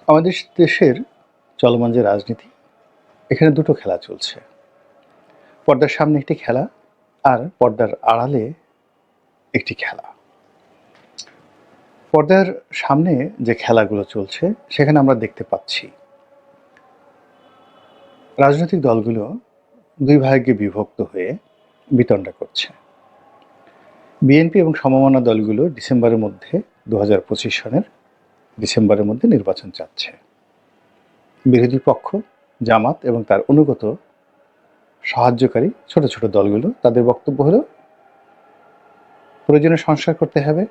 আমাদের দেশের চলমান যে রাজনীতি, এখানে দুটো খেলা চলছে। পর্দার সামনে একটি খেলা, আর পর্দার আড়ালে একটি খেলা। পর্দার সামনে যে খেলাগুলো চলছে, সেখানে আমরা দেখতে পাচ্ছি রাজনৈতিক দলগুলো দুই ভাগে বিভক্ত হয়ে বিতণ্ডা করছে। বিএনপি এবং সমমনা দলগুলো ডিসেম্বরের মধ্যে 2025 সনের ডিসেম্বরের মধ্যে নির্বাচন চাচ্ছে। বিরোধী পক্ষ জামাত এবং তার অনুগত সাহায্যকারী ছোট ছোট দলগুলো, তাদের বক্তব্য হলো প্রয়োজনীয় সংস্কার করতে হবে,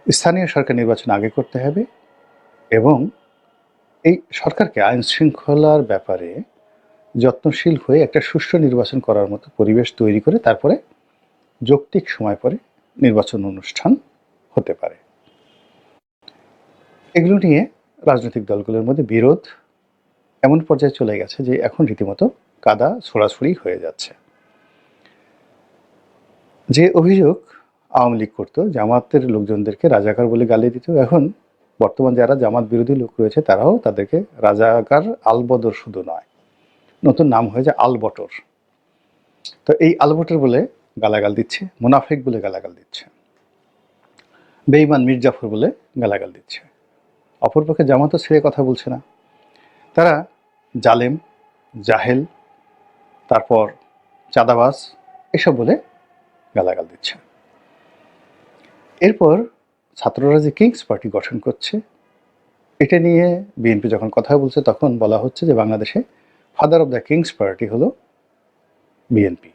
স্থানীয় সরকার নির্বাচন আগে করতে হবে এবং এই সরকারকে আইন শৃঙ্খলার ব্যাপারে যত্নশীল হয়ে একটা সুষ্ঠু নির্বাচন করার মতো পরিবেশ তৈরি করে তারপরে যৌক্তিক সময় পরে নির্বাচন অনুষ্ঠান হতে পারে। এগুলো নিয়ে রাজনৈতিক দলগুলোর মধ্যে বিরোধ এমন পর্যায়ে চলে গেছে যে এখন রীতিমতো কাদা ছোড়াছুড়ি হয়ে যাচ্ছে। যে অভিযোগ আওয়ামী লীগ করতো জামাতের লোকজনদেরকে রাজাকার বলে গালি দিত, এখন বর্তমান যারা জামাত বিরোধী লোক রয়েছে তারাও তাদেরকে রাজাকার আলবদর শুধু নয়, নতুন নাম হয়ে যায় আলবটর। তো এই আলবটর বলে গালাগাল দিচ্ছে, মুনাফিক বলে গালাগাল দিচ্ছে, বেঈমান মির্জাফর বলে গালাগাল দিচ্ছে। অপরপক্ষে জামাতও ছেড়ে কথা বলছে না, তারা জালেম, জাহেল, তারপর চাঁদাবাজ এসব বলে গালাগাল দিচ্ছে। এরপর ছাত্ররা যে কিংস পার্টি গঠন করছে, এটা নিয়ে বিএনপি যখন কথা বলছে তখন বলা হচ্ছে যে বাংলাদেশে father of the kings party হলো বিএনপি।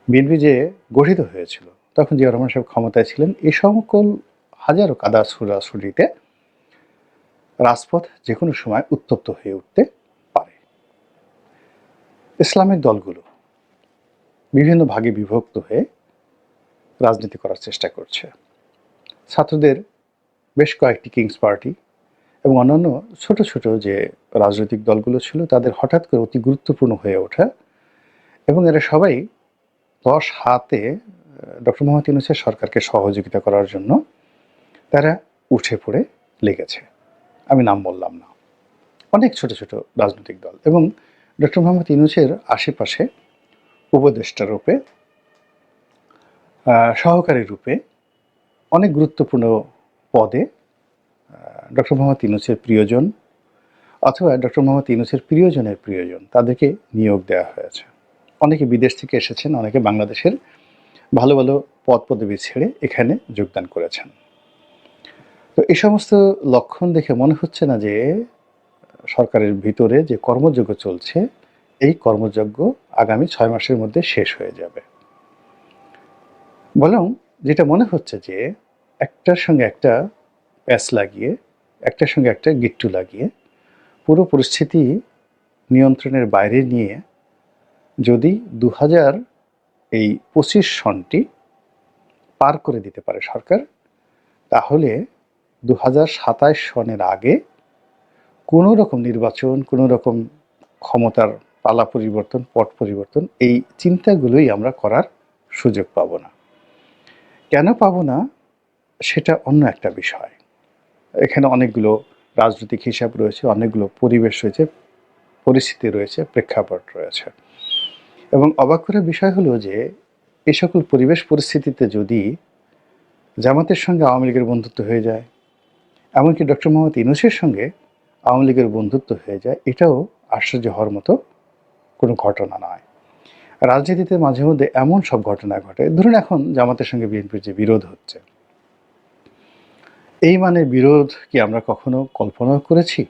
বিএনপি যে গঠিত হয়েছিল তখন জিয়া রহমান সাহেব ক্ষমতায় ছিলেন, এই সকল হাজারো কাদা ছোড়াছুড়িতে রাজপথ যে কোনো সময় উত্তপ্ত হয়ে উঠতে পারে। ইসলামিক দলগুলো বিভিন্ন ভাগে বিভক্ত হয়ে রাজনীতি করার চেষ্টা করছে। ছাত্রদের বেশ কয়েকটি কিংস পার্টি এবং অন্যান্য ছোট ছোট যে রাজনৈতিক দলগুলো ছিল তাদের হঠাৎ করে অতি গুরুত্বপূর্ণ হয়ে ওঠা, এবং এরা সবাই 10 হাতে ডক্টর মোহাম্মদ ইউনূসের সরকারকে সহযোগিতা করার জন্য তারা উঠে পড়ে লেগেছে। আমি নাম বললাম না, অনেক ছোট ছোট রাজনৈতিক দল এবং ডক্টর মোহাম্মদ ইউনূসের আশেপাশে উপদেষ্টা রূপে, সহকারী রূপে অনেক গুরুত্বপূর্ণ পদে ডক্টর মোহাম্মদ ইউনূসের প্রিয়জন অথবা ডক্টর মোহাম্মদ ইউনূসের প্রিয়জনের প্রিয়জন তাদেরকে নিয়োগ দেওয়া হয়েছে। অনেকে বিদেশ থেকে এসেছেন, অনেকে বাংলাদেশের ভালো ভালো পদ পদবি ছেড়ে এখানে যোগদান করেছেন। তো এই সমস্ত লক্ষণ দেখে মনে হচ্ছে না যে সরকারের ভিতরে যে কর্মযজ্ঞ চলছে, এই কর্মযজ্ঞ আগামী 6 মাসের মধ্যে শেষ হয়ে যাবে। বরং যেটা মনে হচ্ছে যে একটার সঙ্গে একটা প্যাচ লাগিয়ে, একটার সঙ্গে একটা গিট্টু লাগিয়ে পুরো পরিস্থিতি নিয়ন্ত্রণের বাইরে নিয়ে যদি 2025 সনটি পার করে দিতে পারে সরকার, তাহলে 2027 সনের আগে কোনো রকম নির্বাচন, কোনো রকম ক্ষমতার পালা পরিবর্তন, পট পরিবর্তন, এই চিন্তাগুলোই আমরা করার সুযোগ পাব না। কেন পাবো না সেটা অন্য একটা বিষয়। এখানে অনেকগুলো রাজনৈতিক হিসাব রয়েছে, অনেকগুলো পরিবেশ রয়েছে, পরিস্থিতি রয়েছে, প্রেক্ষাপট রয়েছে। এবং অবাক করার বিষয় হলো যে এই সকল পরিবেশ পরিস্থিতিতে যদি জামাতের সঙ্গে আওয়ামী লীগের বন্ধুত্ব হয়ে যায়, এমনকি ডক্টর মোহাম্মদ ইউনূসের সঙ্গে আওয়ামী লীগের বন্ধুত্ব হয়ে যায়, এটাও আশ্চর্য হওয়ার মতো কোনো ঘটনা নয়। রাজনীতিতে মাঝে মধ্যে এমন সব ঘটনা ঘটে। ধরুন এখন জামাতের সঙ্গে বিএনপির যে বিরোধ হচ্ছে, এই মানের বিরোধ কি আমরা কখনো কল্পনা করেছি?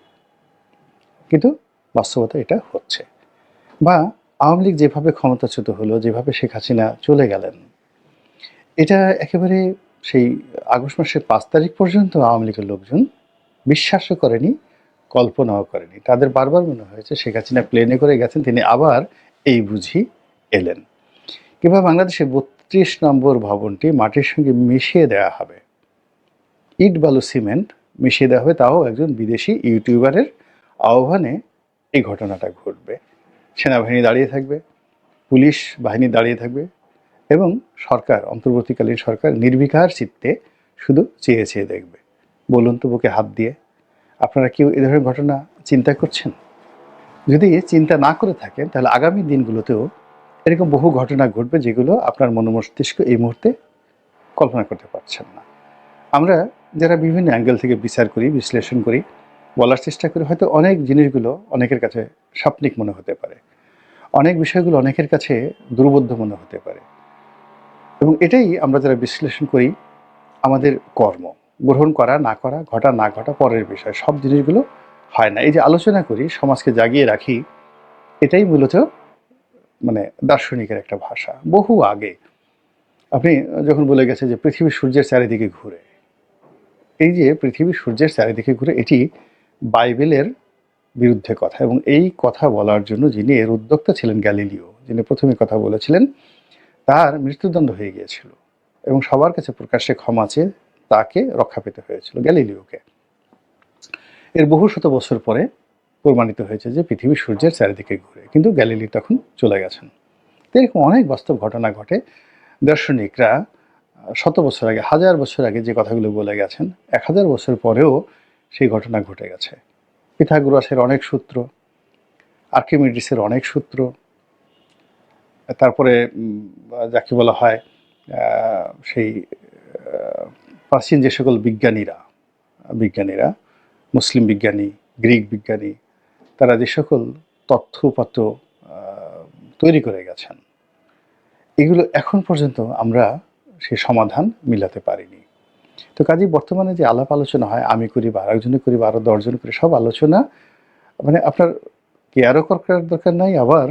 কিন্তু বাস্তবতা এটা হচ্ছে। বা আওয়ামী লীগ যেভাবে ক্ষমতাচ্যুত হলো, যেভাবে শেখ হাসিনা চলে গেলেন, এটা একেবারে সেই আগস্ট মাসের 5 তারিখ পর্যন্ত আওয়ামী লীগের লোকজন বিশ্বাসও করেনি, কল্পনাও করেনি। তাদের বারবার মনে হয়েছে শেখ হাসিনা প্লেনে করে গেছেন, তিনি আবার এই বুঝি এলেন। কিংবা বাংলাদেশে 32 নম্বর ভবনটি মাটির সঙ্গে মিশিয়ে দেওয়া হবে, ইট বালু সিমেন্ট মিশিয়ে দেওয়া হবে, তাও একজন বিদেশি ইউটিউবারের আহ্বানে এই ঘটনাটা ঘটবে। সেনাবাহিনী দাঁড়িয়ে থাকবে, পুলিশ বাহিনী দাঁড়িয়ে থাকবে এবং সরকার, অন্তর্বর্তীকালীন সরকার নির্বিকার চিত্তে শুধু চেয়ে চেয়ে দেখবে। বলুন তো বুকে হাত দিয়ে, আপনারা কেউ এ ধরনের ঘটনা চিন্তা করছেন? যদি চিন্তা না করে থাকেন তাহলে আগামী দিনগুলোতেও এরকম বহু ঘটনা ঘটবে যেগুলো আপনার মস্তিষ্ক এই মুহূর্তে কল্পনা করতে পারছেন না। আমরা যারা বিভিন্ন অ্যাঙ্গেল থেকে বিচার করি, বিশ্লেষণ করি, বলার চেষ্টা করি, হয়তো অনেক জিনিসগুলো অনেকের কাছে স্বপ্নিক মনে হতে পারে, অনেক বিষয়গুলো অনেকের কাছে দুর্বোধ্য মনে হতে পারে, এবং এটাই আমরা যারা বিশ্লেষণ করি আমাদের কর্ম। গ্রহণ করা না করা, ঘটা না ঘটা পরের বিষয়, সব জিনিসগুলো হয় না। এই যে আলোচনা করি, সমাজকে জাগিয়ে রাখি, এটাই মূলত মানে দার্শনিকের একটা ভাষা। বহু আগে আপনি যখন বলে গেছে যে পৃথিবী সূর্যের চারিদিকে ঘুরে, এই যে পৃথিবী সূর্যের চারিদিকে ঘুরে, এটি বাইবেলের বিরুদ্ধে কথা, এবং এই কথা বলার জন্য যিনি এর উদ্যোক্তা ছিলেন, গ্যালিলিও, যিনি প্রথমে কথা বলেছিলেন, তার মৃত্যুদণ্ড হয়ে গিয়েছিল এবং সবার কাছে প্রকাশ্যে ক্ষমা চেয়ে তাকে রক্ষা পেতে হয়েছিল, গ্যালিলিওকে। এর বহু শত বছর পরে প্রমাণিত হয়েছে যে পৃথিবী সূর্যের চারিদিকে ঘুরে, কিন্তু গ্যালিলি তখন চলে গেছেন। তো এরকম অনেক বাস্তব ঘটনা ঘটে। দার্শনিকরা শত বছর আগে, হাজার বছর আগে যে কথাগুলো বলে গেছেন, 1000 বছর পরেও সেই ঘটনা ঘটে গেছে। পিথাগোরাসের অনেক সূত্র, আর্কিমিডিসের অনেক সূত্র, তারপরে যাকে বলা হয় সেই প্রাচীন যে সকল বিজ্ঞানীরা, মুসলিম বিজ্ঞানী, গ্রিক বিজ্ঞানী, তারা যে সকল তথ্যপত্র তৈরি করে গেছেন, এগুলো এখন পর্যন্ত আমরা সে সমাধান মিলাতে পারিনি। তো কাজেই বর্তমানে যে আলাপ আলোচনা হয়, আমি করি বা আরেকজনে করি বা আরও 10 জন করি, সব আলোচনা মানে আপনার কেয়ারও করার দরকার নাই, আবার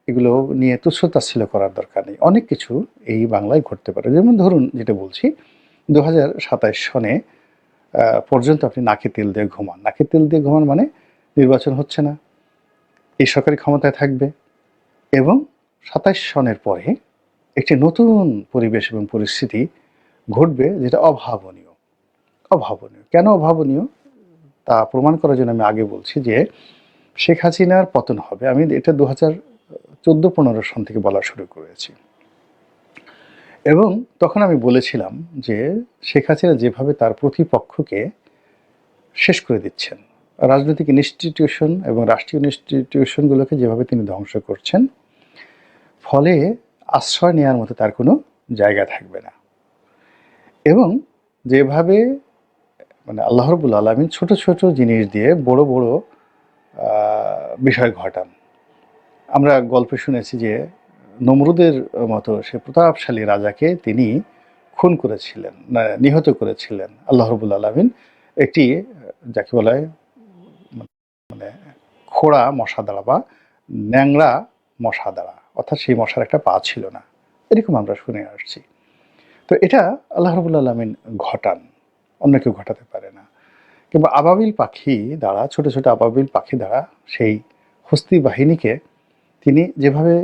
এগুলো নিয়ে তুচ্ছ-তাচ্ছিল্য করার দরকার নেই। অনেক কিছু এই বাংলায় ঘটতে পারে। যেমন ধরুন, যেটা বলছি, 2027 সনে পর্যন্ত আপনি নাকে তেল দিয়ে ঘুমান। নাকে তেল দিয়ে ঘুমান মানে নির্বাচন হচ্ছে না, এই সরকারি ক্ষমতায় থাকবে, এবং 27 সনের পরে একটি নতুন পরিবেশ এবং পরিস্থিতি ঘটবে যেটা অভাবনীয়। কেন অভাবনীয় তা প্রমাণ করার জন্য আমি আগে বলছি যে শেখ হাসিনার পতন হবে। আমি এটা 2014-15 সন থেকে বলা শুরু করেছি, এবং তখন আমি বলেছিলাম যে শেখ হাসিনা যেভাবে তার প্রতিপক্ষকে শেষ করে দিচ্ছেন, রাজনৈতিক ইনস্টিটিউশন এবং রাষ্ট্রীয় ইনস্টিটিউশনগুলোকে যেভাবে তিনি ধ্বংস করছেন, ফলে আশ্রয় নেওয়ার মতো তার কোনো জায়গা থাকবে না, এবং যেভাবে মানে আল্লাহ রাব্বুল আলামিন ছোট ছোট জিনিস দিয়ে বড় বড় বিষয় ঘটান। আমরা গল্পে শুনেছি যে নমরুদের মতো সে প্রতাপশালী রাজাকে তিনি খুন করেছিলেন, নিহত করেছিলেন আল্লাহ রাব্বুল আলামিন একটি যাকে বলা হয় মানে খোড়া মশা দ্বারা বা ন্যাংরা মশা দ্বারা, অর্থাৎ সেই মশার একটা পা ছিল না, এরকম আমরা শুনে আসছি। তো এটা আল্লাহ রাব্বুল আলামিন ঘটান, অন্য কেউ ঘটাতে পারে না। কিংবা আবাবিল পাখি দ্বারা, ছোট ছোট আবাবিল পাখি দ্বারা সেই হস্তি বাহিনীকে তিনি যেভাবে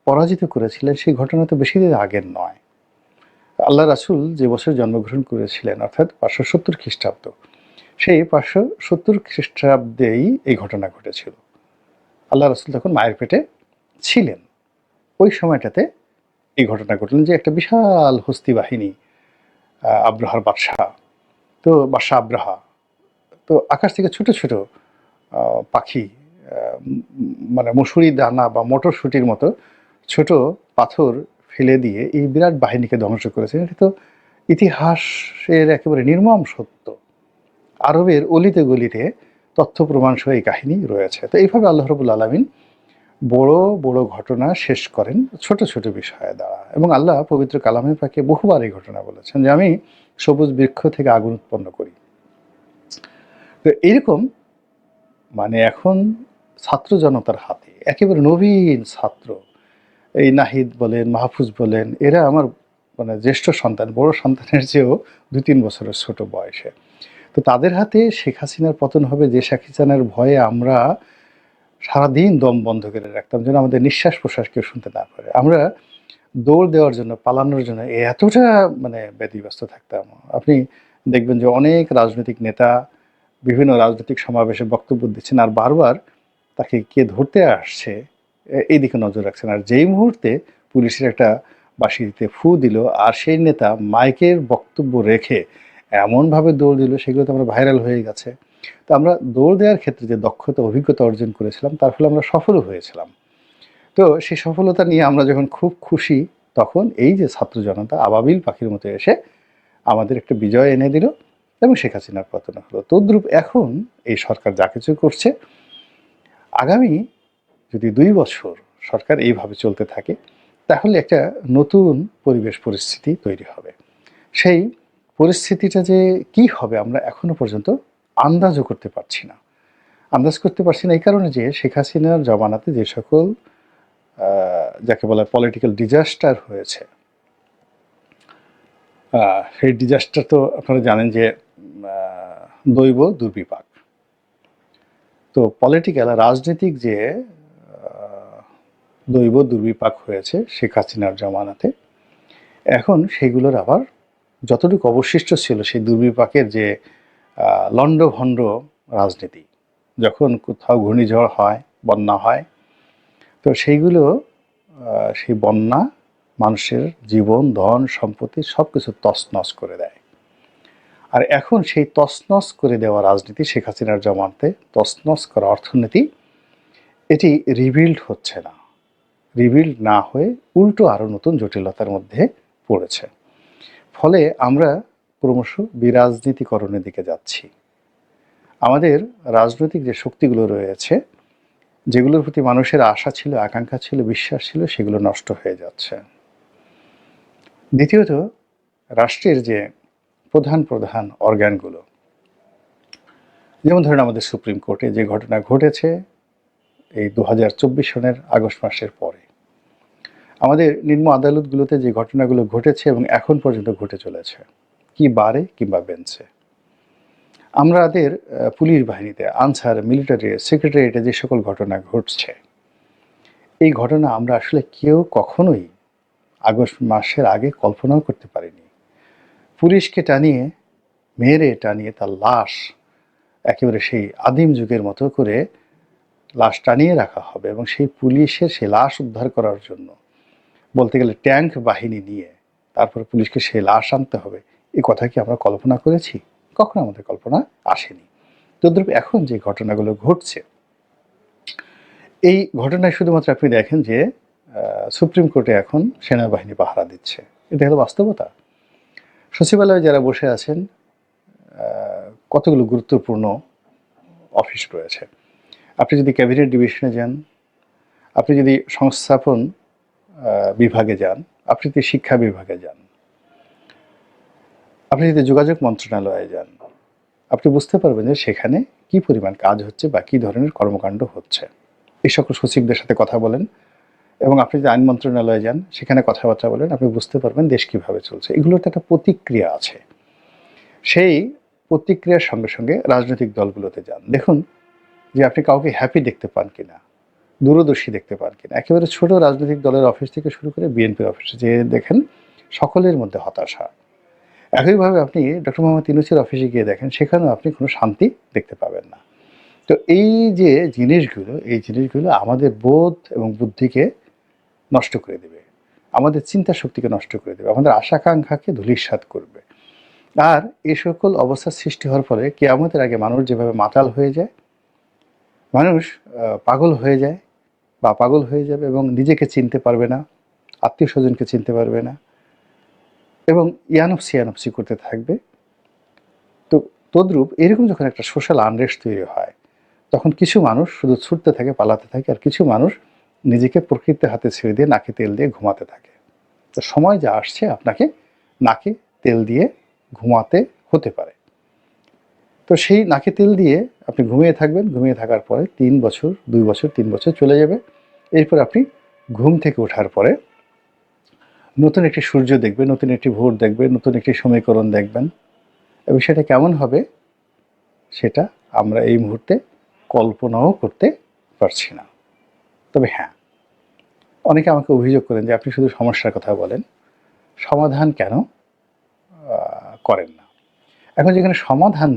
পরাজিত করেছিলেন, সেই ঘটনা তো বেশি দিন আগের নয়। আল্লাহ রাসূল যে বছর জন্মগ্রহণ করেছিলেন, অর্থাৎ 570 খ্রিস্টাব্দ, সেই 570 খ্রিস্টাব্দেই এই ঘটনা ঘটেছিল। আল্লাহ রাসূল তখন মায়ের পেটে ছিলেন। ওই সময়টাতে এই ঘটনা ঘটলেন যে একটা বিশাল হস্তি বাহিনী, আব্রাহার বাদশাহ আব্রাহা, তো আকাশ থেকে ছোট ছোট পাখি, মানে মসুরি দানা বা মটরশুঁটির মতো ছোট পাথর ফেলে দিয়ে এই বিরাট বাহিনীকে ধ্বংস করেছেন। এটা তো ইতিহাসের একেবারে নির্মম সত্য। আরবের অলিতে গলিতে তথ্য প্রমাণ সহ এই কাহিনী রয়েছে। তো এইভাবে আল্লাহ রাব্বুল আলামিন বড় বড় ঘটনা শেষ করেন ছোট ছোট বিষয়ে দ্বারা, এবং আল্লাহ পবিত্র কালামে পাকে বহুবার এই ঘটনা বলেছেন যে আমি সবুজ বৃক্ষ থেকে আগুন উৎপন্ন করি। তো এরকম মানে এখন ছাত্র জনতার হাতে একেবারে নবীন ছাত্র, এই নাহিদ বলেন, মাহফুজ বলেন, এরা আমার মানে জ্যেষ্ঠ সন্তান, বড় সন্তানের চেয়েও 2-3 বছরের ছোট বয়সে। তো তাদের হাতে শেখ হাসিনার পতন হবে, যে শেখ হাসিনার ভয়ে আমরা সারাদিন দম বন্ধ করে রাখতাম যেন আমাদের নিঃশ্বাস প্রশ্বাস কেউ শুনতে না পারে। আমরা দৌড় দেওয়ার জন্য, পালানোর জন্য এতটা মানে ব্যতিব্যস্ত থাকতাম। আপনি দেখবেন যে অনেক রাজনৈতিক নেতা বিভিন্ন রাজনৈতিক সমাবেশে বক্তব্য দিচ্ছেন, আর বারবার তাকে কে ধরতে আসছে এই দিকে নজর রাখছেন। আর যেই মুহূর্তে পুলিশের একটা বাঁশিতে ফু দিল, আর সেই নেতা মাইকের বক্তব্য রেখে এমনভাবে দৌড় দিল, সেগুলো তো আমরা ভাইরাল হয়ে গেছে। তো আমরা দৌড় দেওয়ার ক্ষেত্রে যে দক্ষতা অভিজ্ঞতা অর্জন করেছিলাম তার ফলে আমরা সফলও হয়েছিলাম। তো সেই সফলতা নিয়ে আমরা যখন খুব খুশি, তখন এই যে ছাত্র জনতা আবাবিল পাখির মতো এসে আমাদের একটা বিজয় এনে দিল এবং শেখ হাসিনার পতন হলো। তদ্রূপ এখন এই সরকার যা কিছু করছে, আগামী যদি ২ বছর সরকার এইভাবে চলতে থাকে, তাহলে একটা নতুন পরিবেশ পরিস্থিতি তৈরি হবে। সেই পরিস্থিতিটা যে কি হবে আমরা এখনো পর্যন্ত আন্দাজও করতে পারছি না। আন্দাজ করতে পারছি না এই কারণে যে শেখ হাসিনার জমানাতে যে সকল যাকে বলা পলিটিক্যাল ডিজাস্টার হয়েছে, সেই ডিজাস্টার তো আপনারা জানেন যে দৈব দুর্বিপাক। তো পলিটিক্যাল রাজনৈতিক যে দৈব দুর্বিপাক হয়েছে শেখ হাসিনার জমানাতে, এখন সেগুলোর আবার যতটুকু অবশিষ্ট ছিল সেই দুর্বিপাকের যে লণ্ডভণ্ড রাজনীতি, যখন কোথাও ঘূর্ণিঝড় হয়, বন্যা হয়, তো সেইগুলো সেই বন্যা মানুষের জীবন, ধন, সম্পত্তি সব কিছু তছনছ করে দেয়। আর এখন সেই তছনছ করে দেওয়া রাজনীতি, শেখ হাসিনার জমানাতে তছনছ করা অর্থনীতি, এটি রিবিল্ড হচ্ছে না। রিবিল্ড না হয়ে উল্টো আরও নতুন জটিলতার মধ্যে পড়েছে। ফলে আমরা ক্রমশ বিরাজনীতিকরণের দিকে যাচ্ছি। আমাদের রাজনৈতিক যে শক্তিগুলো রয়েছে, যেগুলোর প্রতি মানুষের আশা ছিল, আকাঙ্ক্ষা ছিল, বিশ্বাস ছিল, সেগুলো নষ্ট হয়ে যাচ্ছে। দ্বিতীয়ত, রাষ্ট্রের যে প্রধান প্রধান অর্গানগুলো, যেমন ধরেন আমাদের সুপ্রিম কোর্টে যে ঘটনা ঘটেছে এই ২০২৪ সনের আগস্ট মাসের পরে, আমাদের নিম্ন আদালতগুলোতে যে ঘটনাগুলো ঘটেছে এবং এখন পর্যন্ত ঘটে চলেছে, কি বারে কিংবা বেঞ্চে, আমাদের পুলিশ বাহিনীতে, আনসার, মিলিটারি, সেক্রেটারিয়েটে যে সকল ঘটনা ঘটছে, এই ঘটনা আমরা আসলে কেউ কখনোই আগস্ট মাসের আগে কল্পনাও করতে পারিনি। পুলিশকে টানিয়ে, মেরে টানিয়ে তার লাশ একেবারে সেই আদিম যুগের মতো করে লাশ টানিয়ে রাখা হবে এবং সেই পুলিশের সেই লাশ উদ্ধার করার জন্য বলতে গেলে ট্যাঙ্ক বাহিনী নিয়ে তারপর পুলিশকে সেই লাশ আনতে হবে, এই কথা কি আমরা কল্পনা করেছি? কখনো আমাদের কল্পনা আসেনি। তদ্রূপ এখন যে ঘটনাগুলো ঘটছে, এই ঘটনায় শুধুমাত্র আপনি দেখেন যে সুপ্রিম কোর্টে এখন সেনাবাহিনী পাহারা দিচ্ছে, এটা হলো বাস্তবতা। সচিবালয়ে যারা বসে আছেন, কতগুলো গুরুত্বপূর্ণ অফিস রয়েছে। আপনি যদি ক্যাবিনেট ডিভিশনে যান, আপনি যদি সংস্থাপন বিভাগে যান, আপনি যদি শিক্ষা বিভাগে যান, আপনি যদি যোগাযোগ মন্ত্রণালয়ে যান, আপনি বুঝতে পারবেন যে সেখানে কি পরিমাণ কাজ হচ্ছে বা কী ধরনের কর্মকাণ্ড হচ্ছে। এই সকল সচিবদের সাথে কথা বলেন এবং আপনি যদি আইন মন্ত্রণালয়ে যান, সেখানে কথাবার্তা বলেন, আপনি বুঝতে পারবেন দেশ কীভাবে চলছে। এগুলোতে একটা প্রতিক্রিয়া আছে। সেই প্রতিক্রিয়ার সঙ্গে সঙ্গে রাজনৈতিক দলগুলোতে যান, দেখুন যে আপনি কাউকে হ্যাপি দেখতে পান কিনা, দূরদর্শী দেখতে পান কিনা। একেবারে ছোট রাজনৈতিক দলের অফিস থেকে শুরু করে বিএনপির অফিসে যে দেখেন, সকলের মধ্যে হতাশা। একইভাবে আপনি ডক্টর মোহাম্মদ ইউনূসের অফিসে গিয়ে দেখেন, সেখানেও আপনি কোনো শান্তি দেখতে পাবেন না। তো এই যে জিনিসগুলো, এই জিনিসগুলো আমাদের বোধ এবং বুদ্ধিকে নষ্ট করে দেবে, আমাদের চিন্তা শক্তিকে নষ্ট করে দেবে, আমাদের আশাকাঙ্ক্ষাকে ধূলিসাৎ করবে। আর এই সকল অবস্থার সৃষ্টি হওয়ার ফলে কিয়ামতের আগে মানুষ যেভাবে মাতাল হয়ে যায়, মানুষ পাগল হয়ে যায় বা পাগল হয়ে যাবে এবং নিজেকে চিনতে পারবে না, আত্মীয় স্বজনকে চিনতে পারবে না এবং ইয়ানফসি করতে থাকবে। তো তদ্রূপ এরকম যখন একটা সোশ্যাল আনরেস্ট তৈরি হয়, তখন কিছু মানুষ শুধু ছুটতে থাকে, পালাতে থাকে, আর কিছু মানুষ নিজেকে প্রকৃতির হাতে ছেড়ে দিয়ে নাকে তেল দিয়ে ঘুমাতে থাকে। তো সময় যা আসছে আপনাকে নাকে তেল দিয়ে ঘুমাতে হতে পারে। তো সেই নাকে তেল দিয়ে আপনি ঘুমিয়ে থাকবেন, ঘুমিয়ে থাকার পরে 3 বছর, 2 বছর, 3 বছর চলে যাবে। এরপর আপনি ঘুম থেকে ওঠার পরে নতুন একটি সূর্য দেখবেন, নতুন একটি ভোর দেখবেন, নতুন একটি সমীকরণ দেখবেন এবং সেটা কেমন হবে সেটা আমরা এই মুহূর্তে কল্পনাও করতে পারছি না। তবে হ্যাঁ, অনেকে আমাকে অভিযোগ করেন যে আপনি শুধু সমস্যার কথা বলেন, সমাধান কেন করেন না? এখন যেখানে সমাধান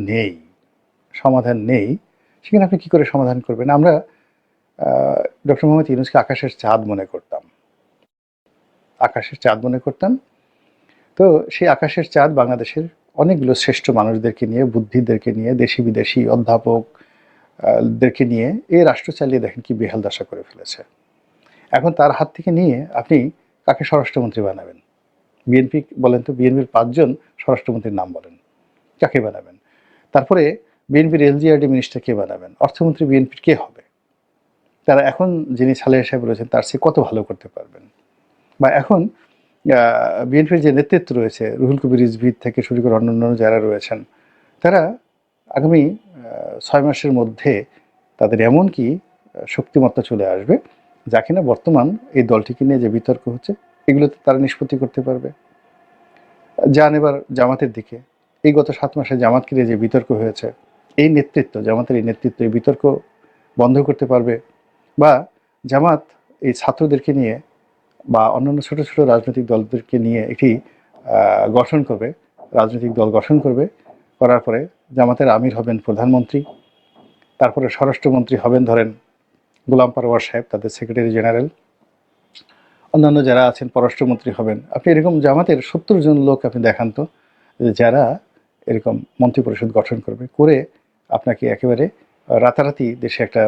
নেই, সেখানে আপনি কী করে সমাধান করবেন? আমরা ডক্টর মোহাম্মদ ইউনূসকে আকাশের চাঁদ মনে করতাম। তো সেই আকাশের চাঁদ বাংলাদেশের অনেকগুলো শ্রেষ্ঠ মানুষদেরকে নিয়ে, বুদ্ধিদেরকে নিয়ে, দেশি বিদেশি অধ্যাপক দেরকে নিয়ে এই রাষ্ট্র চালিয়ে দেখেন কি বেহাল দশা করে ফেলেছে। এখন তার হাত থেকে নিয়ে আপনি কাকে স্বরাষ্ট্রমন্ত্রী বানাবেন? বিএনপি বলেন তো, বিএনপির 5 জন স্বরাষ্ট্রমন্ত্রীর নাম বলেন, কাকে বানাবেন? তারপরে বিএনপির এলজিআরডি মিনিস্টার কে বানাবেন? অর্থমন্ত্রী বিএনপির কে হবে? তারা এখন যিনি সালেহ সাহেব রয়েছেন তার চেয়ে কত ভালো করতে পারবেন? বা এখন বিএনপির যে নেতৃত্ব রয়েছে, রুহুল কবির রিজভী থেকে শুরু করে অন্যান্য যারা রয়েছেন, তারা আগামী 6 মাসের মধ্যে তাদের এমন কি শক্তিমত্তা চলে আসবে, যা কিনা বর্তমান এই দলটিকে নিয়ে যে বিতর্ক হচ্ছে, এগুলোতে তারা নিষ্পত্তি করতে পারবে। যান এবার জামাতের দিকে। এই গত 7 মাসে জামাতকে নিয়ে যে বিতর্ক হয়েছে, এই নেতৃত্ব, জামাতের এই নেতৃত্ব এই বিতর্ক বন্ধ করতে পারবে, বা জামাত এই ছাত্রদেরকে নিয়ে বা অন্যান্য ছোট ছোট রাজনৈতিক দলদেরকে নিয়ে একটি গঠন করবে, রাজনৈতিক দল গঠন করবে, করার পরে জামাতের আমির হবেন প্রধানমন্ত্রী, তারপরে স্বরাষ্ট্রমন্ত্রী হবেন ধরেন গোলাম পরওয়ার সাহেব, তাদের সেক্রেটারি জেনারেল, অন্যান্য যারা আছেন পররাষ্ট্রমন্ত্রী হবেন। আপনি এরকম জামাতের 70 জন লোক আপনি দেখান তো, যারা এরকম মন্ত্রিপরিষদ গঠন করবে, করে আপনাকে একেবারে রাতারাতি দেশে একটা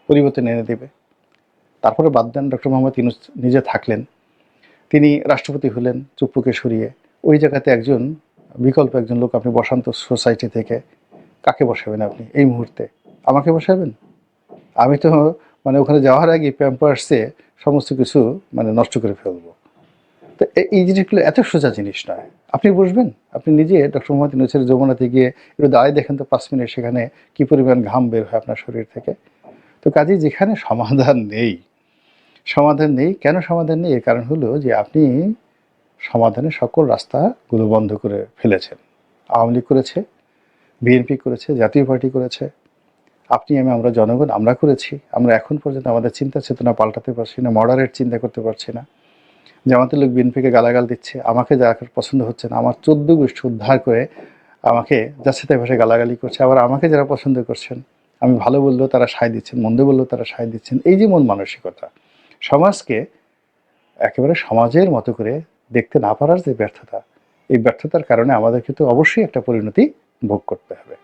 পরিবর্তন এনে দেবে। তারপরে বাদ দেন ডক্টর মোহাম্মদ ইউনূস নিজে থাকলেন, তিনি রাষ্ট্রপতি হলেন চুপ্পুকে সরিয়ে, ওই জায়গাতে একজন বিকল্প একজন লোক আপনি বসান তো সোসাইটি থেকে। কাকে বসাবেন আপনি এই মুহূর্তে? আমাকে বসাবেন? আমি তো মানে ওখানে যাওয়ার আগে প্যাম্পার্সে সমস্ত কিছু মানে নষ্ট করে ফেলবো। তো এই জিনিসগুলো এত সোজা জিনিস নয়। আপনি বসবেন, আপনি নিজে ডক্টর মোহাম্মদ ইউনূসের যমুনাতে গিয়ে একটু দাঁড়ায় দেখেন তো 5 মিনিট, সেখানে কি পরিমাণ ঘাম বের হয় আপনার শরীর থেকে। তো কাজেই যেখানে সমাধান নেই, সমাধান নেই, কেন সমাধান নেই? এর কারণ হলো যে আপনি সমাধানের সকল রাস্তাগুলো বন্ধ করে ফেলেছেন। আওয়ামী লীগ করেছে, বিএনপি করেছে, জাতীয় পার্টি করেছে, আপনি আমি আমরা জনগণ আমরা করেছি। আমরা এখন পর্যন্ত আমাদের চিন্তা চেতনা পাল্টাতে পারছি না, মডারেট চিন্তা করতে পারছি না। জামাতের লোক বিএনপিকে গালাগাল দিচ্ছে, আমাকে যারা পছন্দ হচ্ছে না, আমার 14 গোষ্ঠী উদ্ধার করে আমাকে যাচ্ছে তাই ভাষায় গালাগালি করছে। আবার আমাকে যারা পছন্দ করছেন, আমি ভালো বললেও তারা সায় দিচ্ছেন, মন্দ বললেও তারা সায় দিচ্ছেন। এই যে মন মানসিকতা, সমাজকে একেবারে সমাজের মতো করে দেখতে না পারার যে ব্যর্থতা, এই ব্যর্থতার কারণে আমাদেরকে তো অবশ্যই একটা পরিণতি ভোগ করতে হবে।